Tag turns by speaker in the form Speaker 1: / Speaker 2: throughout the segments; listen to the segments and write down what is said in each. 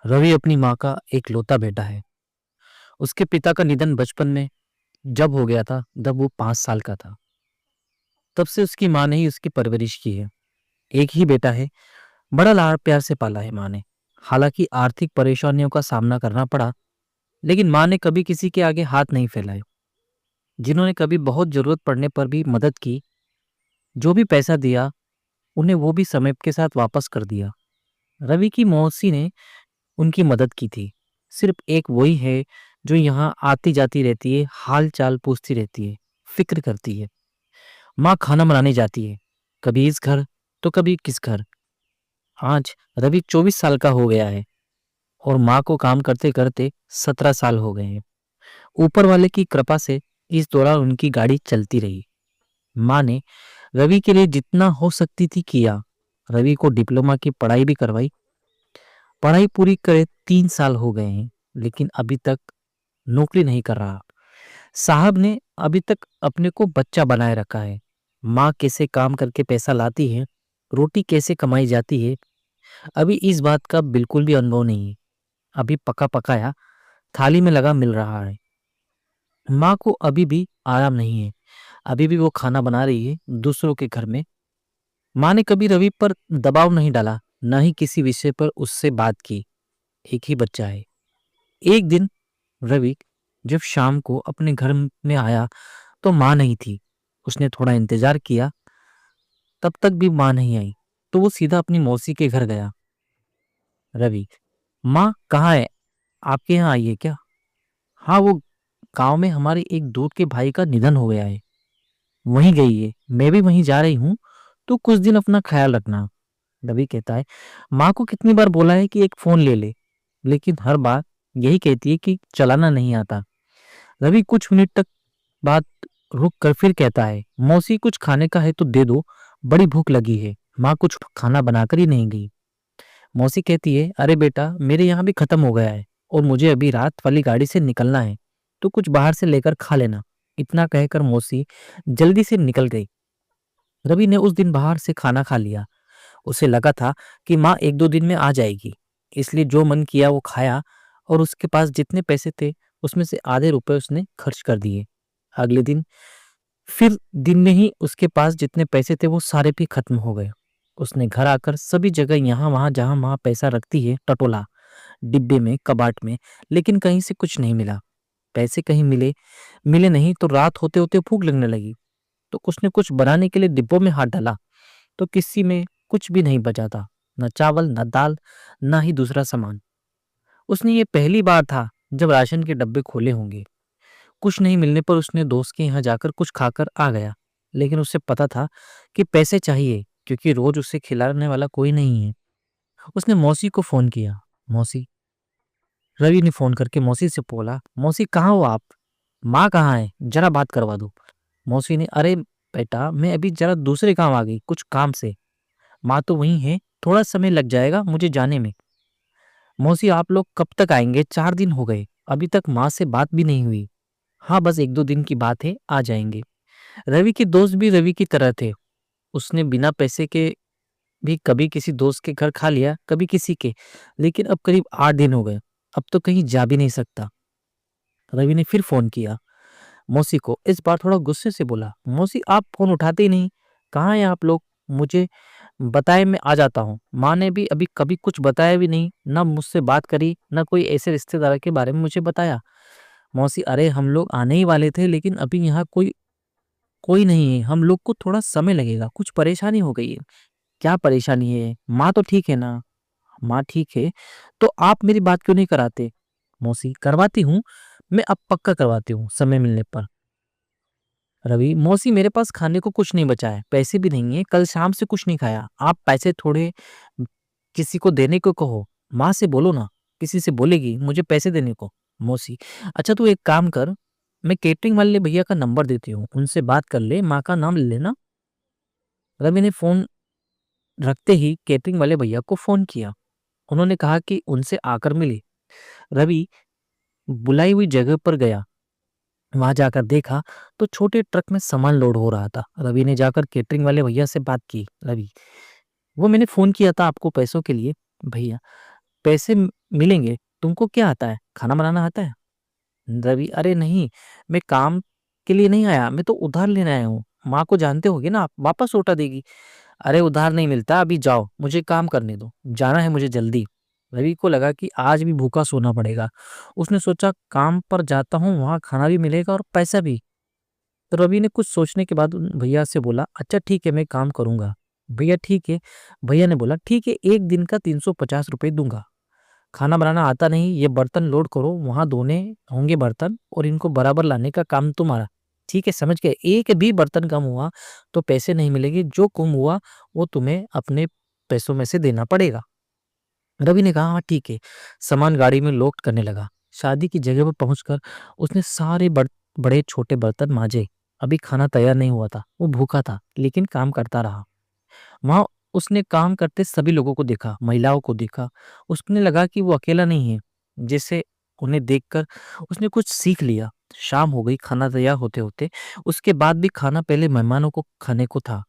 Speaker 1: रवि अपनी माँ का एकलौता बेटा है। उसके पिता का निधन बचपन में जब हो गया था, जब वो 5 साल का था। तब से उसकी माँ ने ही उसकी परवरिश की है। एक ही बेटा है, बड़ा लाड़ प्यार से पाला है माँ ने। हालांकि आर्थिक परेशानियों का सामना करना पड़ा, लेकिन माँ ने कभी किसी के आगे हाथ नहीं फैलाए। जिन्होंने कभी बहुत जरूरत पड़ने पर भी मदद की, जो भी पैसा दिया, उन्हें वो भी समय के साथ वापस कर दिया। रवि की मौसी ने उनकी मदद की थी। सिर्फ एक वही है जो यहाँ आती जाती रहती है, हाल चाल पूछती रहती है, फिक्र करती है। माँ खाना बनाने जाती है, कभी इस घर तो कभी किस घर। आज रवि 24 साल का हो गया है और माँ को काम करते करते 17 साल हो गए हैं। ऊपर वाले की कृपा से इस दौरान उनकी गाड़ी चलती रही। माँ ने रवि के लिए जितना हो सकती थी किया। रवि को डिप्लोमा की पढ़ाई भी करवाई। पढ़ाई पूरी करे 3 साल हो गए हैं, लेकिन अभी तक नौकरी नहीं कर रहा। साहब ने अभी तक अपने को बच्चा बनाए रखा है। माँ कैसे काम करके पैसा लाती है, रोटी कैसे कमाई जाती है, अभी इस बात का बिल्कुल भी अनुभव नहीं है। अभी पका पकाया थाली में लगा मिल रहा है। माँ को अभी भी आराम नहीं है। अभी भी वो खाना बना रही है दूसरों के घर में। माँ ने कभी रवि पर दबाव नहीं डाला, न ही किसी विषय पर उससे बात की। एक ही बच्चा है। एक दिन रवि जब शाम को अपने घर में आया तो माँ नहीं थी। उसने थोड़ा इंतजार किया, तब तक भी माँ नहीं आई। तो वो सीधा अपनी मौसी के घर गया। रवि, माँ कहाँ है? आपके यहाँ आई है क्या? हाँ, वो गांव में हमारे एक दूर के भाई का निधन हो गया है, वहीं गई है। मैं भी वहीं जा रही हूँ, तो कुछ दिन अपना ख्याल रखना। रवि कहता है, माँ को कितनी बार बोला है कि एक फोन ले ले, लेकिन हर बार यही कहती है कि चलाना नहीं आता। रवि कुछ मिनट तक बात रुक कर फिर कहता है, मौसी कुछ खाने का है तो दे दो, बड़ी भूख लगी है। माँ कुछ खाना बनाकर ही नहीं गई। मौसी कहती है, अरे बेटा, मेरे यहाँ भी खत्म हो गया है और मुझे अभी रात वाली गाड़ी से निकलना है, तो कुछ बाहर से लेकर खा लेना। इतना कहकर मौसी जल्दी से निकल गई। रवि ने उस दिन बाहर से खाना खा लिया। उसे लगा था कि माँ एक दो दिन में आ जाएगी, इसलिए जो मन किया वो खाया और उसके पास जितने पैसे थे उसमें से आधे रुपए उसने खर्च कर दिए। अगले दिन फिर दिन में ही उसके पास जितने पैसे थे वो सारे भी खत्म हो गए। उसने घर आकर सभी जगह यहाँ वहां जहां वहां पैसा रखती है टटोला, डिब्बे में, कबाट में, लेकिन कहीं से कुछ नहीं मिला। पैसे कहीं मिले मिले नहीं तो रात होते होते भूख लगने लगी। तो उसने कुछ बनाने के लिए डिब्बों में हाथ डाला, तो किसी में कुछ भी नहीं बचा था। न चावल, न दाल, न ही दूसरा सामान। उसने ये पहली बार था जब राशन के डब्बे खोले होंगे। कुछ नहीं मिलने पर उसने दोस्त के यहाँ जाकर कुछ खाकर आ गया, लेकिन उसे पता था कि पैसे चाहिए, क्योंकि रोज उसे खिलाने वाला कोई नहीं है। उसने मौसी को फोन किया। मौसी। रवि ने फोन करके मौसी से बोला, मौसी कहाँ हो आप? माँ कहाँ है, जरा बात करवा दो। मौसी ने, अरे बेटा, मैं अभी जरा दूसरे काम आ गई, कुछ काम से। माँ तो वहीं है, थोड़ा समय लग जाएगा मुझे जाने में। मौसी, आप लोग कब तक आएंगे? 4 दिन हो गए, अभी तक माँ से बात भी नहीं हुई। हाँ, बस एक दो दिन की बात है, आ जाएंगे। रवि के दोस्त भी रवि की तरह थे। उसने बिना पैसे के भी कभी किसी दोस्त के घर खा लिया, कभी किसी के, लेकिन अब करीब 8 दिन हो गए। अब तो कहीं जा भी नहीं सकता। रवि ने फिर फोन किया मौसी को। इस बार थोड़ा गुस्से से बोला, मौसी आप फोन उठाते ही नहीं, कहाँ हैं आप लोग? मुझे बताए, मैं आ जाता हूँ। माँ ने भी अभी कभी कुछ बताया भी नहीं, ना मुझसे बात करी, ना कोई ऐसे रिश्तेदार के बारे में मुझे बताया। मौसी, अरे हम लोग आने ही वाले थे, लेकिन अभी यहाँ कोई कोई नहीं है, हम लोग को थोड़ा समय लगेगा, कुछ परेशानी हो गई है। क्या परेशानी है? माँ तो ठीक है ना? माँ ठीक है, तो आप मेरी बात क्यों नहीं कराते? मौसी, करवाती हूँ, मैं अब पक्का करवाती हूँ समय मिलने पर। रवि, मौसी मेरे पास खाने को कुछ नहीं बचा है, पैसे भी नहीं है, कल शाम से कुछ नहीं खाया। आप पैसे थोड़े किसी को देने को कहो, माँ से बोलो ना, किसी से बोलेगी मुझे पैसे देने को। मौसी, अच्छा तू एक काम कर, मैं केटरिंग वाले भैया का नंबर देती हूँ, उनसे बात कर ले, माँ का नाम ले लेना। रवि ने फोन रखते ही केटरिंग वाले भैया को फोन किया। उन्होंने कहा कि उनसे आकर मिले। रवि बुलाई हुई जगह पर गया। वहां जाकर देखा तो छोटे ट्रक में सामान लोड हो रहा था। रवि ने जाकर केटरिंग वाले भैया से बात की। रवि, वो मैंने फोन किया था आपको पैसों के लिए। भैया, पैसे मिलेंगे। तुमको क्या आता है? खाना बनाना आता है? रवि, अरे नहीं, मैं काम के लिए नहीं आया, मैं तो उधार लेने आया हूँ। माँ को जानते होगे ना आप, वापस लौटा देगी। अरे उधार नहीं मिलता, अभी जाओ, मुझे काम करने दो, जाना है मुझे जल्दी। रवि को लगा कि आज भी भूखा सोना पड़ेगा। उसने सोचा काम पर जाता हूँ, वहाँ खाना भी मिलेगा और पैसा भी। तो रवि ने कुछ सोचने के बाद उन भैया से बोला, अच्छा ठीक है, मैं काम करूंगा। भैया ठीक है। भैया ने बोला, ठीक है, एक दिन का 350 रुपये दूंगा। खाना बनाना आता नहीं, ये बर्तन लोड करो, वहां धोने होंगे बर्तन और इनको बराबर लाने का काम तुम्हारा। ठीक है, समझ गए? एक भी बर्तन कम हुआ तो पैसे नहीं मिलेंगे, जो कम हुआ वो तुम्हें अपने पैसों में से देना पड़ेगा। रवि ने कहा, हाँ ठीक है। सामान गाड़ी में लोड करने लगा। शादी की जगह पर पहुंचकर उसने सारे बड़े छोटे बर्तन मांजे। अभी खाना तैयार नहीं हुआ था, वो भूखा था, लेकिन काम करता रहा। वहां उसने काम करते सभी लोगों को देखा, महिलाओं को देखा। उसने लगा कि वो अकेला नहीं है। जैसे उन्हें देखकर उसने कुछ सीख लिया। शाम हो गई, खाना तैयार होते होते। उसके बाद भी खाना पहले मेहमानों को खाने को था।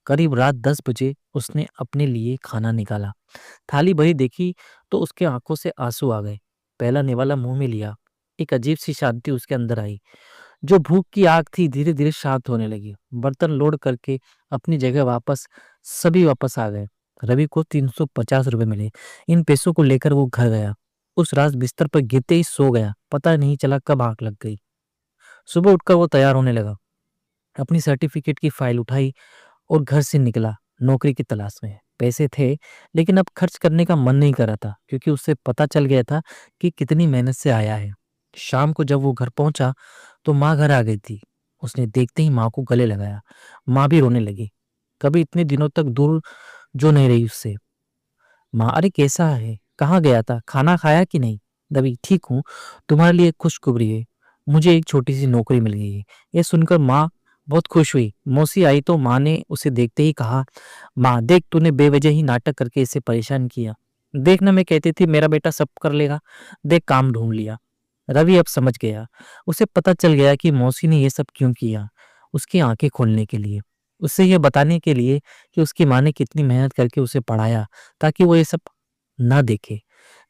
Speaker 1: करीब रात 10 बजे उसने अपने लिए खाना निकाला। थाली भरी देखी तो उसके आंखों से आंसू आ गए। पहला निवाला मुंह में लिया। एक अजीब सी शांति उसके अंदर आई। जो भूख की आग थी धीरे धीरे शांत होने लगी। बर्तन लोड करके अपनी जगह वापस सभी वापस आ गए। रवि को 350 रुपये मिले। इन पैसों को लेकर वो घर गया। उस रात बिस्तर पर गिरते ही सो गया। पता नहीं चला कब आंख लग गई। सुबह उठकर वो तैयार होने लगा। अपनी सर्टिफिकेट की फाइल उठाई और घर से निकला। नौकरी की तलाश में पैसे थे, लेकिन अब खर्च करने का मन नहीं कर रहा था, क्योंकि उससे पता चल गया था कि कितनी मेहनत से आया है। शाम को जब वो घर पहुंचा तो माँ घर आ गई थी। उसने देखते ही माँ को गले लगाया। माँ भी रोने लगी। कभी इतने दिनों तक दूर जो नहीं रही उससे। माँ, अरे कैसा है? कहाँ गया था? खाना खाया कि नहीं? दबी, ठीक हूँ। तुम्हारे लिए खुशखबरी है, मुझे एक छोटी सी नौकरी मिल गई है। ये सुनकर माँ बहुत खुश हुई। मौसी आई तो माँ ने उसे देखते ही कहा, माँ देख, तूने बेवजह ही नाटक करके इसे परेशान किया। देखना, मैं कहती थी मेरा बेटा सब कर लेगा, देख काम ढूंढ लिया। रवि अब समझ गया। उसे पता चल गया कि मौसी ने ये सब क्यों किया। उसकी आंखें खोलने के लिए, उसे यह बताने के लिए कि उसकी माँ ने कितनी मेहनत करके उसे पढ़ाया, ताकि वो ये सब ना देखे।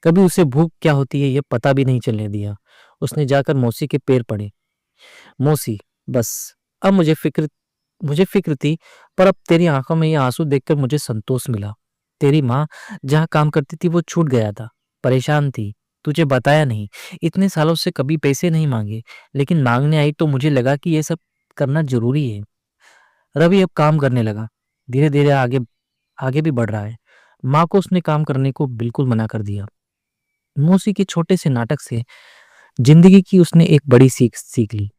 Speaker 1: कभी उसे भूख क्या होती है ये पता भी नहीं चलने दिया। उसने जाकर मौसी के पैर पड़े। मौसी, बस अब मुझे फिक्र थी, पर अब तेरी आंखों में ये आंसू देखकर मुझे संतोष मिला। तेरी माँ जहाँ काम करती थी वो छूट गया था, परेशान थी, तुझे बताया नहीं। इतने सालों से कभी पैसे नहीं मांगे, लेकिन मांगने आई तो मुझे लगा कि ये सब करना जरूरी है। रवि अब काम करने लगा। धीरे धीरे आगे आगे भी बढ़ रहा है। माँ को उसने काम करने को बिल्कुल मना कर दिया। मौसी के छोटे से नाटक से जिंदगी की उसने एक बड़ी सीख सीख ली।